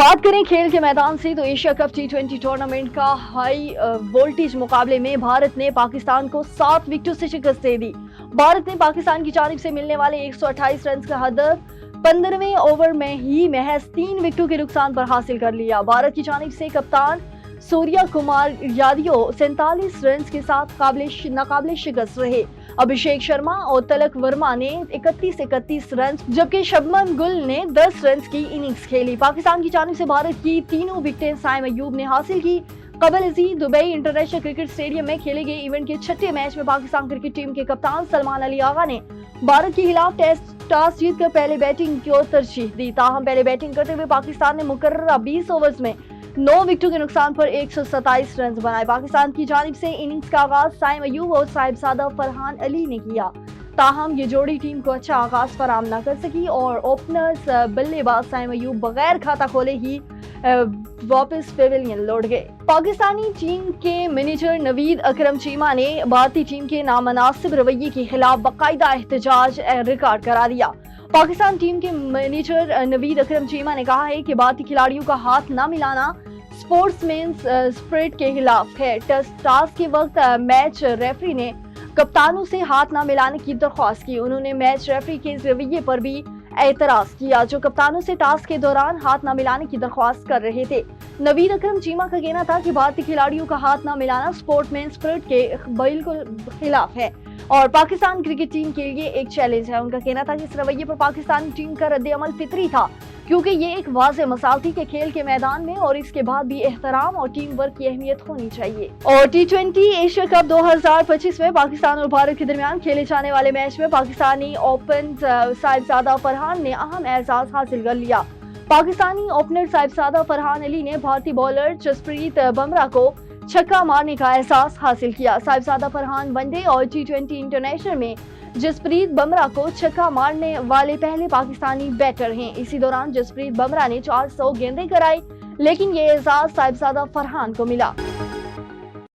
बात करें खेल के मैदान से तो एशिया कप T20 टूर्नामेंट का हाई वोल्टेज मुकाबले में भारत ने पाकिस्तान को 7 विकेटों से शिकस्त दे दी। भारत ने पाकिस्तान की जानिब से मिलने वाले 128 रन का हदफ 15वें ओवर में ही महज 3 विकेटों के नुकसान पर हासिल कर लिया। भारत की जानिब से कप्तान सूर्या कुमार यादव 47 रन के साथ नाकाबिले शिकस्त रहे। अभिषेक शर्मा और तलक वर्मा ने 31 रन जबकि शबनम गुल ने 10 रन की इनिंग्स खेली। पाकिस्तान की जानिब से भारत की तीनों विकेटें साइम अयूब ने हासिल की। कबल अजीज दुबई इंटरनेशनल क्रिकेट स्टेडियम में खेले गए इवेंट के छठे मैच में पाकिस्तान क्रिकेट टीम के कप्तान सलमान अली आगा ने भारत के खिलाफ टॉस जीतकर पहले बैटिंग को तरजीह दी। ताहम पहले बैटिंग करते हुए पाकिस्तान ने मुकर्ररा 20 ओवर्स में 9 विकेटों के नुकसान पर 127 रन बनाए। पाकिस्तान की जानिब से इनिंग्स का आगाज साइम अयूब और साहिबजादा फरहान अली ने किया। ताहम ये जोड़ी टीम को अच्छा आगाज फराहम न कर सकी और ओपनर्स बल्लेबाज साइम अयूब बगैर खाता खोले ही वापस पेविलियन लौट गए। पाकिस्तानी टीम के मैनेजर नवीद अकरम चीमा ने भारतीय टीम के नामनासिब रवैये के खिलाफ बाकायदा एहतजाज रिकॉर्ड करा दिया। पाकिस्तान टीम के मैनेजर नवीद अकरम चीमा ने कहा है कि भारतीय खिलाड़ियों का हाथ न मिलाना स्पोर्ट्समैन स्पिरिट के खिलाफ है। टॉस के वक्त मैच रेफरी ने कप्तानों से हाथ न मिलाने की दरख्वास्त की। उन्होंने मैच रेफरी के इस रवैये पर भी एतराज किया जो कप्तानों से टॉस के दौरान हाथ न मिलाने की दरख्वास्त कर रहे थे। नवीद अकरम चीमा का कहना था कि भारतीय खिलाड़ियों का हाथ न मिलाना स्पोर्ट्समैन स्पिरिट के बिल्कुल खिलाफ है और पाकिस्तान क्रिकेट टीम के लिए एक चैलेंज है। उनका कहना था कि इस रवैये पर पाकिस्तानी टीम का रद्द-ए-अमल फितरी था क्योंकि ये एक वाज़ेह मिसाल थी कि खेल के मैदान में और इसके बाद भी एहतराम और टीम वर्क की अहमियत होनी चाहिए। और T20 एशिया कप 2025 में पाकिस्तान और भारत के दरमियान खेले जाने वाले मैच में पाकिस्तानी ओपन साहिबजादा फरहान ने अहम एजाज हासिल कर लिया। पाकिस्तानी ओपनर साहिबजादा फरहान अली ने भारतीय बॉलर जसप्रीत बुमराह को छक्का मारने का एहसास हासिल किया। साहिबजादा फरहान वनडे और T20 इंटरनेशनल में जसप्रीत बुमराह को छक्का मारने वाले पहले पाकिस्तानी बैटर हैं। इसी दौरान जसप्रीत बुमराह ने 400 गेंदें कराई लेकिन ये एजाज साहिबजादा फरहान को मिला।